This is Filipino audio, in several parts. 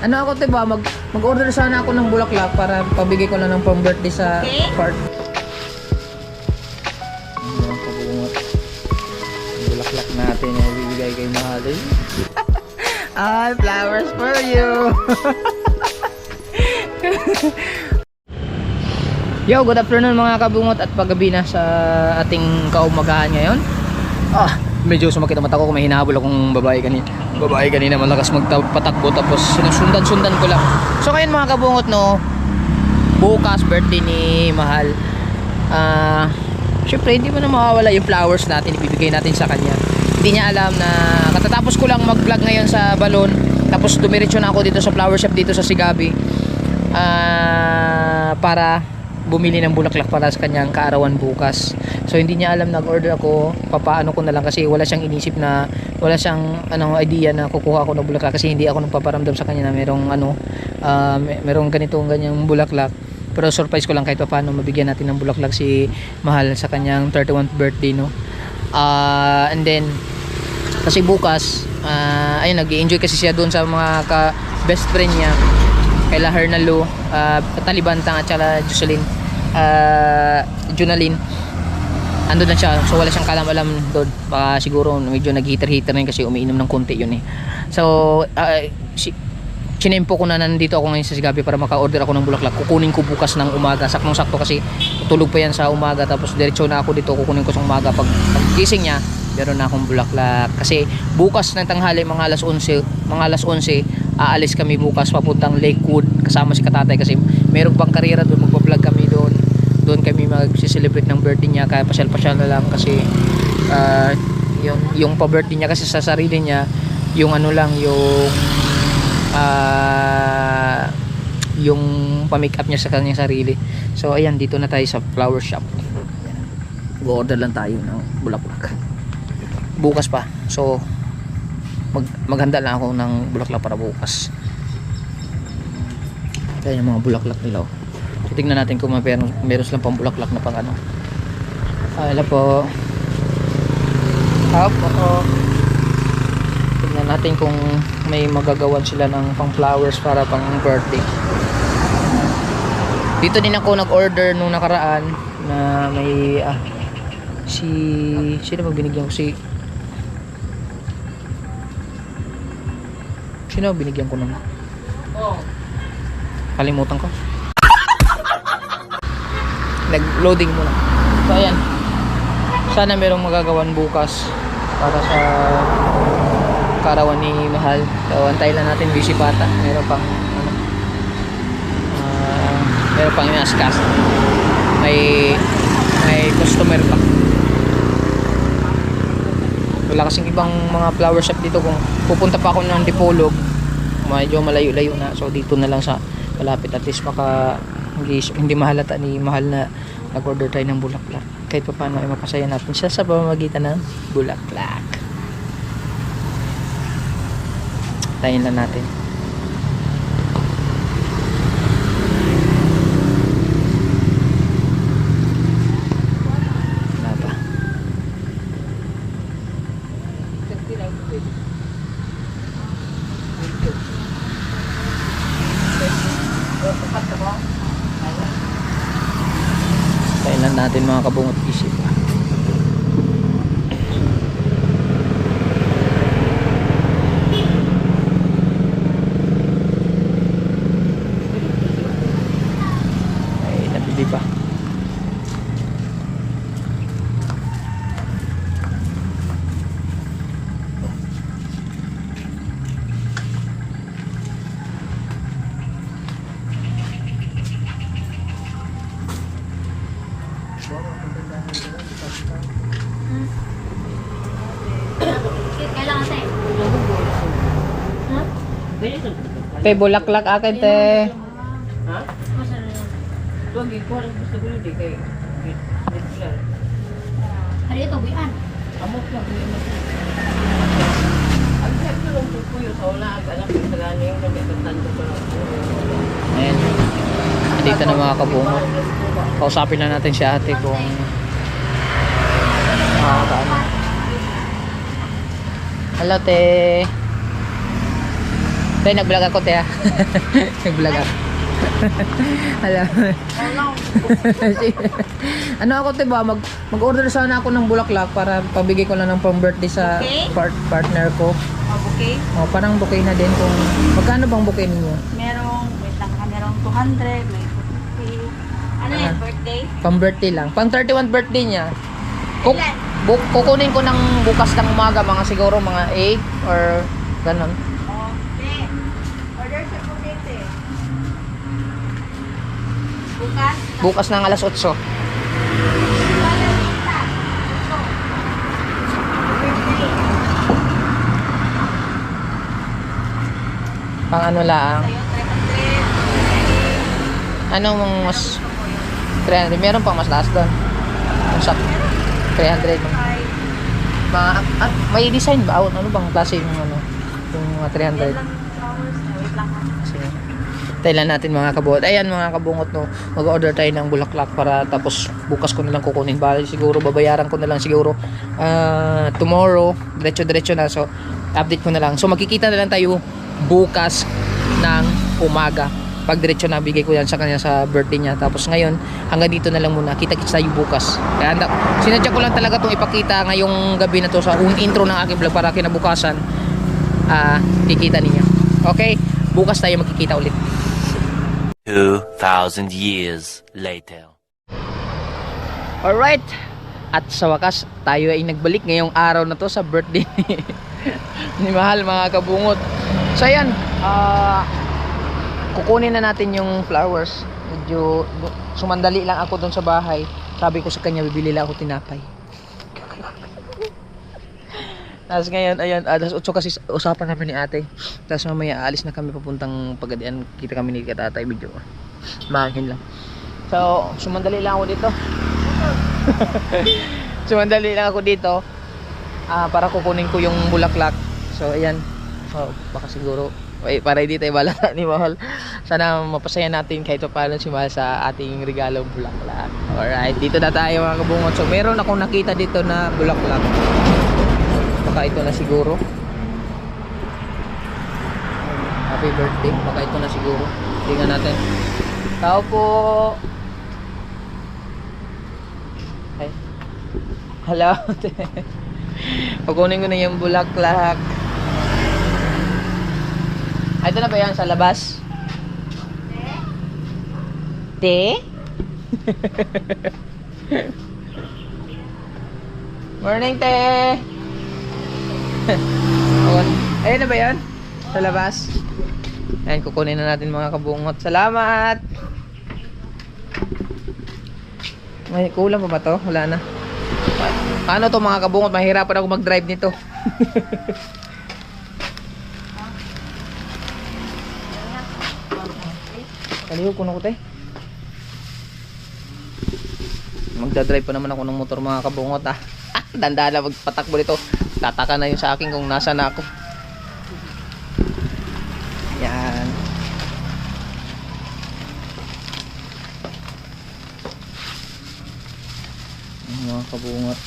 Ano ako, diba? Mag-order sana ako ng bulaklak para pabigay ko na ng pang-birthday sa part. Mga kabungot. Bulaklak natin yung bibigay kay Mahalin. Ay, flowers for you! Yo, good afternoon mga kabungot at paggabi na sa ating kaumagahan ngayon. Medyo sumakit ang mata ko kung may hinahabol akong babae kanina malakas magpatakbo tapos sinusundan ko lang. So ngayon mga kabungot, no, bukas birthday ni Mahal. Syempre hindi mo na mawawala yung flowers natin, ibibigay natin sa kanya. Hindi niya alam na katatapos ko lang mag-vlog ngayon sa Balon, tapos dumiretso na ako dito sa flower shop dito sa Sigabi para bumili ng bulaklak para sa kanyang kaarawan bukas. So hindi niya alam, nag-order ako, papaano ko na lang kasi wala siyang inisip na, wala siyang idea na kukuha ako ng bulaklak kasi hindi ako nagpaparamdam sa kanya na merong ganyang bulaklak. Pero surprise ko lang kahit paano mabigyan natin ng bulaklak si Mahal sa kanyang 31st birthday, no. And then kasi bukas ayun, nag-enjoy kasi siya doon sa mga best friend niya, kaila Hernalo, Talibantang at saka Junaline. Ando na siya, so wala siyang kalam-alam doon. Baka siguro medyo nag-heater na yun kasi umiinom ng konti yun eh. So sinempo ko na nandito ako ngayon sa Sigabi para maka-order ako ng bulaklak. Kukunin ko bukas ng umaga, saktong-sakto kasi tulog pa yan sa umaga, tapos diretso na ako dito, kukunin ko sa umaga. Pag gising niya, meron na akong bulaklak. Kasi bukas ng tanghali, mga alas 11, aalis kami bukas papuntang Lakewood kasama si Katatay kasi meron pang karera doon, magpa-vlog kami doon kami mag-celebrate ng birthday niya, kaya pasyal-pasyal na lang kasi yung pa-birthday niya kasi sa sarili niya, yung yung pa-make up niya sa kanyang sarili. So ayan, dito na tayo sa flower shop. Go-order lang tayo ng bulaklak bukas pa. So maghanda lang ako ng bulaklak para bukas. Kaya yung mga bulaklak nila, so tignan natin kung meron silang pang bulaklak na pang ala po. Tignan natin kung may magagawan sila ng pang flowers para pang birthday. Dito din ako nag-order nung nakaraan na may sino ba binigyan ko? Sino binigyan ko nun? Kalimutan ko. Nag-loading muna. So ayan, sana merong magagawan bukas para sa kaarawan ni Mahal. So antay lang natin, busy pa ata. Meron pang yung askas. May customer pa. Wala kasing ibang mga flower shop dito. Kung pupunta pa ako ng Dipolog, medyo malayo-layo na, so dito na lang sa malapit, at least hindi mahalata ni Mahal na nag-order tayo ng bulaklak. Kahit pa paano ay mapasaya natin siya sa pamamagitan ng bulaklak. Tayin lang natin. Kailan natin mga kabungot isip. Ay, nabili pa. Kailangan tayo. Te, bulaklak akin, te. Ha? Tuwag ko rin gusto ko di kay. Hari ito, buyan. Amok na ko yung ang sabi ko lang po yung sa wala. Alam ko sa gani yung nagkakatan ko sa Ayan. Dito na mga kabungot. Kausapin na natin si ate kung Hello, te. Tay, nag-vlog ako, te, ha? Nag-vlog ako. Alam. Ano ako, te, ba? Mag-order sana ako ng bulaklak para pabigay ko lang ng pang-birthday sa Okay. partner ko. Okay. O, parang bouquet na din kung... Magkano bang bouquet ninyo? Merong, wait lang, merong 200, may 250. Ano yan, birthday? Pang-birthday lang. Pang-31 birthday niya. Kailan? Kukunin ko ng bukas ng umaga, mga siguro mga 8 or ganun. Okay. Order sa bukete. Bukas? Bukas ng alas 8. Birthday. Pang ano lang. Sa'yo, 300. Anong mas 300? Meron pang mas taas doon. Yung sa 300. May design ba? Ano bang klase yung ano? Yung mga 300. Yan lang yung flowers. Wait lang ha. Sige. Tailan natin mga kabungot. Ayan mga kabungot, no. Mag-order tayo ng bulaklak para tapos bukas ko na lang kukunin. Bali siguro babayaran ko na lang siguro tomorrow. Diretso-diretso na. So update ko na lang. So magkikita na lang tayo bukas ng umaga. Pag diretso na bigay ko yan sa kanya sa birthday niya. Tapos ngayon hanggang dito na lang muna. Kita-kits tayo bukas. Kaya sinadya ko lang talaga itong ipakita ngayong gabi na to sa intro ng aking vlog para kinabukasan kikita ninyo. Okay? Bukas tayo magkikita ulit. 2,000 years later. Alright. At sa wakas, tayo ay nagbalik ngayong araw na to sa birthday ni Mahal, mga kabungot. So ayan, kukunin na natin yung flowers. Medyo sumandali lang ako dun sa bahay. Sabi ko sa kanya, bibili lang ako tinapay. Tapos ngayon, ayan, alas 8 kasi usapan namin ni ate. Tapos mamaya alis na kami papuntang Pagadian. Kita kami ni katatay, medyo maangin lang. So, sumandali lang ako dito. Sumandali lang ako dito para kukunin ko yung bulaklak. So, ayan. So, baka siguro para hindi tayo balata ni Mahal. Sana mapasaya natin kahit pa paano si Mahal sa ating regalong bulaklak. Alright, dito na tayo mga kabungot. So, meron akong nakita dito na bulaklak. Baka ito na siguro. Happy birthday. Baka ito na siguro. Tingnan natin. Tao po. Ay. Hello. Kukunin ko na yung bulaklak. Ay, ito na ba yan sa labas? Te? Morning, te! Ayun na ba yan? Sa labas? Ayan, kukunin na natin mga kabungot. Salamat! May kulang pa ba to? Wala na. Ano to mga kabungot? Mahirapan ako mag-drive nito. Kaliho ko na ko, te. Magdadrive pa naman ako ng motor mga kabungot, ah. Dandaan na magpatakbo dito. Tataka na yun sa akin kung nasa na ako. Yan. Mga kabungot.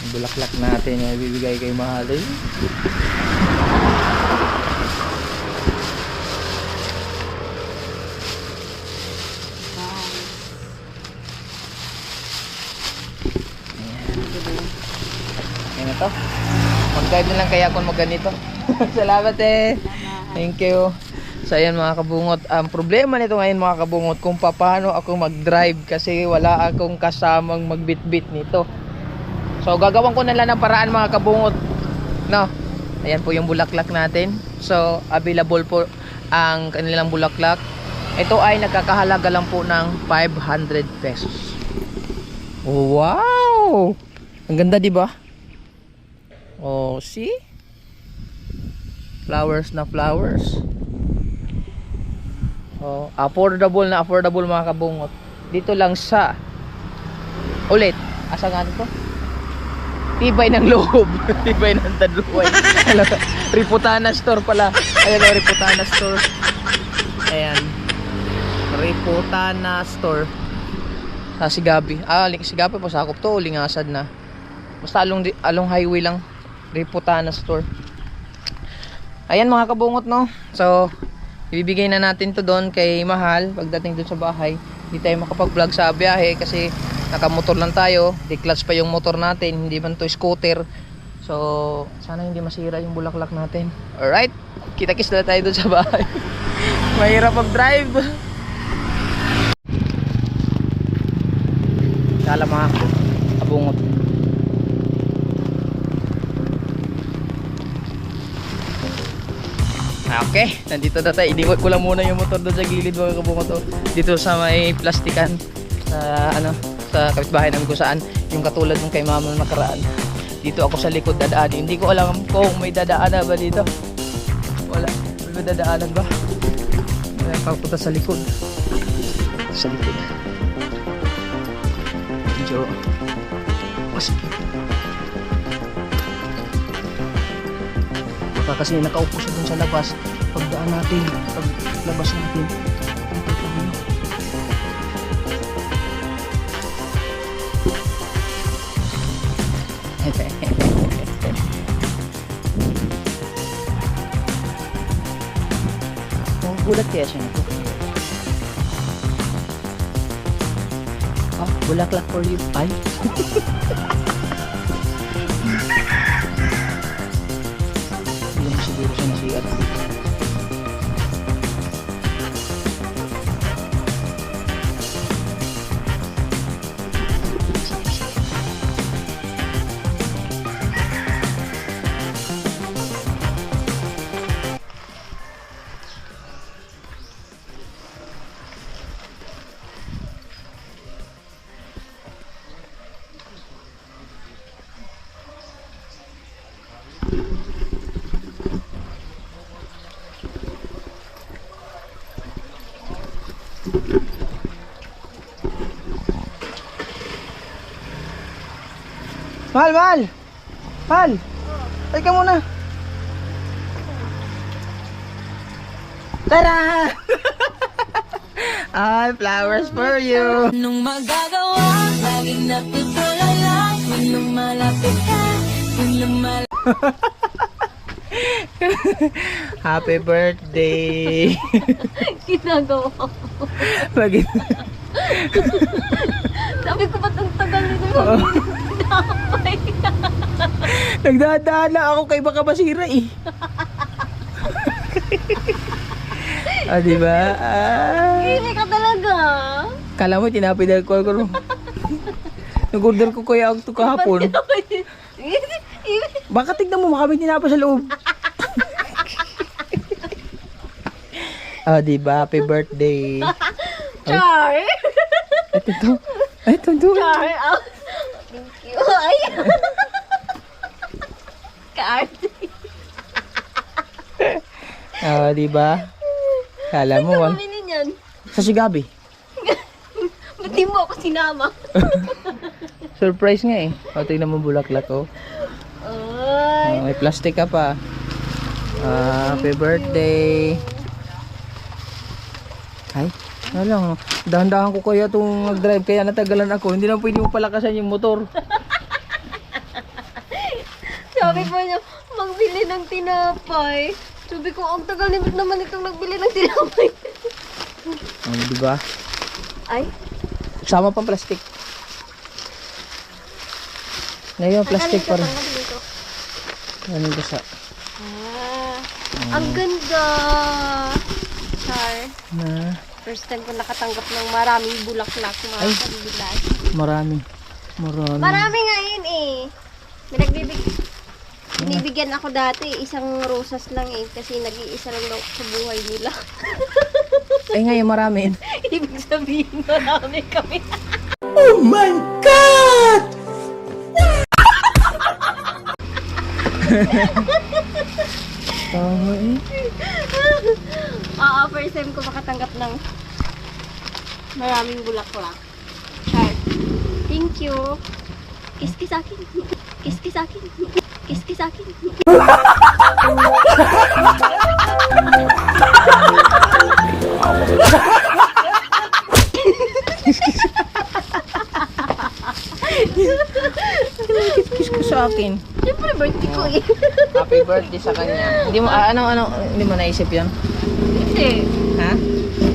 Yung bulaklak natin yung ibibigay kay Mahal. To. Mag-guide na lang kaya ako magganito. Salamat eh. Thank you. So ayan mga kabungot, ang problema nito ngayon mga kabungot kung paano ako mag-drive kasi wala akong kasamang magbitbit nito. So gagawin ko na lang ng paraan mga kabungot. No. Ayan po yung bulaklak natin. So available po ang kanilang bulaklak. Ito ay nagkakahalaga lang po ng 500 pesos. Wow! Ang ganda, di ba? Oh, see? Flowers na flowers. Oh, affordable na affordable mga kabungot. Dito lang sa ulit. Asa nga ito? Tibay ng loob. Tibay ng tadluway. Riputana store pala. Ayan o, Riputana store. Ayan. Riputana store. Sa Sigabi. Sigabi po sakop to. Lingasad na. Basta along highway lang. Riputana store. Ayan mga kabungot, no. So, ibibigay na natin to doon kay Mahal pagdating doon sa bahay. Hindi tayo makapag-vlog sa biyahe kasi nakamotor lang tayo. Di-clutch pa yung motor natin, hindi man to scooter. So, sana hindi masira yung bulaklak natin. Alright, kita-kiss na tayo doon sa bahay. Mahirap mag-drive. Kala mga kabungot. Okay, nandito na tayo. Iniwag ko lang muna yung motor doon sa gilid mga kabungot to. Dito sa may plastikan sa sa kapitbahay namin kung saan yung katulad ng kay mama na nakaraan. Dito ako sa likod dadaan. Hindi ko alam kung may dadaanan ba dito. Wala. May dadaanan ba? May papunta sa likod. Sa likod. Medyo masikip. Baka kasi nakaupo siya dun sa labas. Pagdaan natin, paglabas natin. Gulat kaya siya nito. Ah, bulaklak for you. Ay. Hindi mo siguro siya nasigat. Mahal, mahal! Mahal! Ay ka muna! Tara! Ay, flowers for you! Nung magagawa, laging natutulala. Kung lumalapit ka, kung lumalapit. Happy birthday! Ginagawa ko. Bakit? Sabi ko ba't ang tagal nito? Napay. Nagdadaan lang ako kay baka masira eh. Ah, diba? Ah. Hindi ka talaga. Kala mo, tinapay dahil ko. Nag-order ko kaya ako kahapon. Baka tignan mo, makamit tinapay sa loob. Ah, diba? Happy birthday. Char! Ito to. Ay, ito to. Char! Oh. Thank you. Ay! Ka-arte. Ah, diba? Kala mo, Saan bumili niyan? sa Sigabi. Ba't di mo ako sinama? Surprise nga eh. O, tignan mo bulaklak ko. Ay! May plastic ka pa. Ah, happy birthday. Ay, alam, dahan-dahan ko kaya itong nag-drive kaya natagalan ako. Hindi na pwede mo palakasan yung motor. Sabi pa niya, magbili ng tinapay. Sabi ko, ang tagal naman itong nagbili ng tinapay. Oh, di ba? Ay, Sama pang plastic. Ngayon, plastic pa rin. dito. Ano basa? Ah, ang ganda. Char. Na, First time ko nakatanggap ng maraming bulaklak mga Ay. kabibilan. marami. Marami. Marami nga yun eh. May binibigyan ako dati, isang rosas lang eh. Kasi nag-iisa lang daw sa buhay nila. Ay, ngayon marami. Ibig sabihin, marami kami. Oh my God! Tama eh. First time ko makatanggap ng maraming bulaklak. Char. Thank you. Kiss akin. Kiss akin. Kiss akin. Kiss ka sa akin. Siyempre birthday ko eh. Happy birthday sa kanya. Hindi mo, hindi mo naisip yan? Hindi. Ha?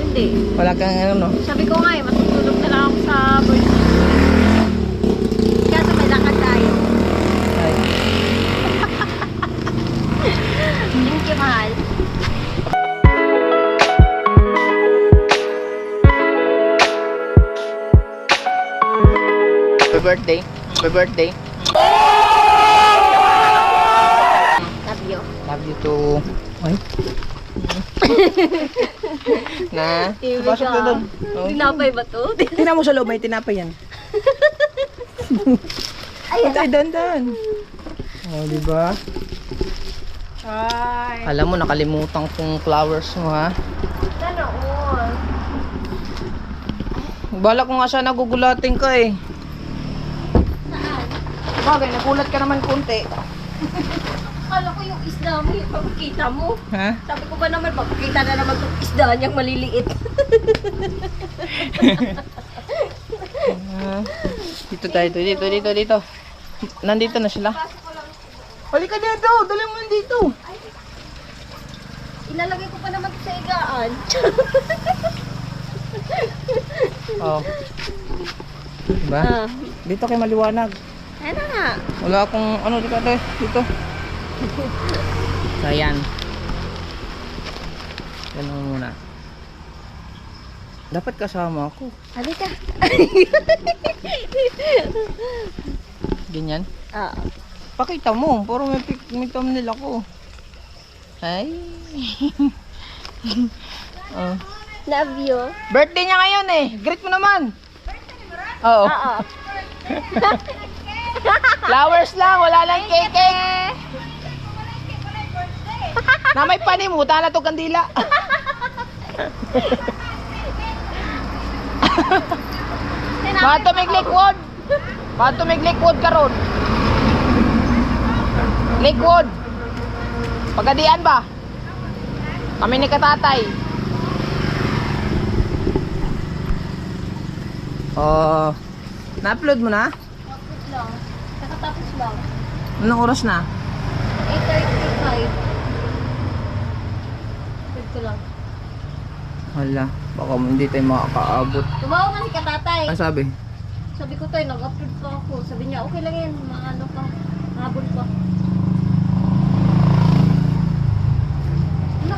Hindi. Wala kang ano, no? Sabi ko nga eh, matutulog na lang ako sa birthday. Kaso may lakad tayo. Ay. Thank you, mahal. Happy birthday. Happy birthday. Love you. Love you too. Ay. Na? Pasok na doon. Oh. Tinapay ba to? Tingnan mo sa loob, may tinapay yan. Patay, dandan. Oh, di ba? Hi. Alam mo, nakalimutan kong flowers mo, ha? Sana all. Bala ko nga sana gugulatin ka, eh. Saan? Bagay, nagulat ka naman konti. Akala ko yung isda mo, yung papakita mo. Ha? Sabi ko ba naman, papakita na naman itong isda niyang maliliit. Dito tayo, dito. Nandito na sila. Halika dito, dali mo dito. Ilalagay ko pa naman ito sa igaan. Oh. Diba? Ah. Dito kay maliwanag. Ano nga? Wala akong ano dito. So, ayan. Ganun muna. Dapat kasama ako. Halika. Ganyan. Ah. Pakita mo. Puro may thumbnail ako. Ay. Oh. Love you. Birthday niya ngayon eh. Greet mo naman. Oo. Oo. Flowers lang. Wala lang cake. Na may panimutan na to kandila. Matumig liquid karon. Liquid. Pagadian ba? Kami ni katatay. Oh, na-upload mo na? Tapos lang. Nakatapos lang. Anong oras na? 8:35. Ito lang. Hala, baka hindi tayo makakaabot. Tumawa nga si katatay. Ano sabi? Sabi ko tayo, nag-upload pa ako. Sabi niya, okay lang yan. Mga ano pa. Habol pa. Ano?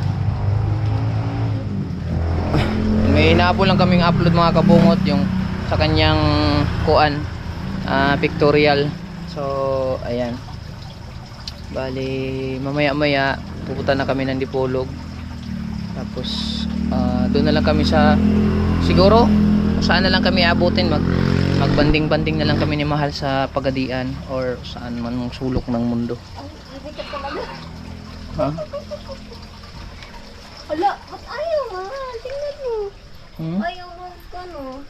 May inaabol lang kaming upload mga kabungot yung sa kanyang kuan pictorial. So ayan, bali mamaya pupunta na kami ng Dipolog, tapos doon na lang kami sa siguro saan na lang kami abutin, magbanding-banding na lang kami ni Mahal sa Pagadian or saan man mong sulok ng mundo. Ang ibig ka talaga. Ha? Hala, ba't ayaw nga? Tingnan mo. Hmm? Ayaw mo ano.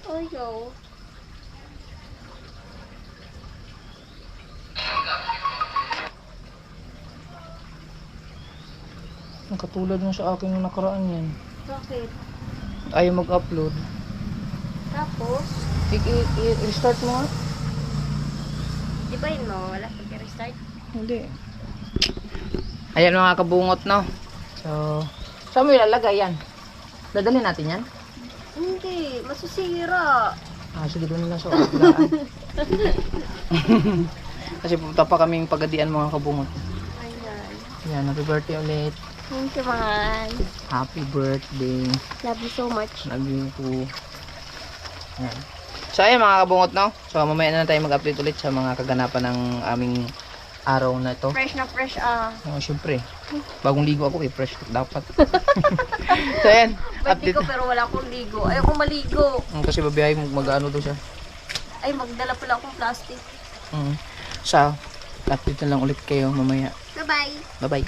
Ayaw. Ang katulad mo sa akin nung nakaraan yan. Bakit? Ayaw mag-upload. Tapos, I-restart mo nga. di ba yun mo? Wala pag-restart? Hindi. Ayan mga kabungot, no? So, saan mo ilalagay yan? Dadalhin natin yan? Hindi, masusira. Sige doon na lang sa kaplaan. Kasi pupunta pa kaming Pagadian mga kabungot. Ayan. Yan, happy birthday ulit. Thank you, mahal. Happy birthday. Love you so much. Love you too. Yan. So ayan mga kabungot, no? So mamaya na tayo mag-update ulit sa mga kaganapan ng aming araw na ito. Fresh na fresh, ah. Oh, syempre. Bagong ligo ako, fresh dapat. So ayan, Birthday update. ko pero wala akong ligo. Ayaw kong maligo. Kasi babiyahe mo mag-ano daw siya. Ay, magdala pala akong plastic. So, update na lang ulit kayo mamaya. Bye-bye. Bye-bye.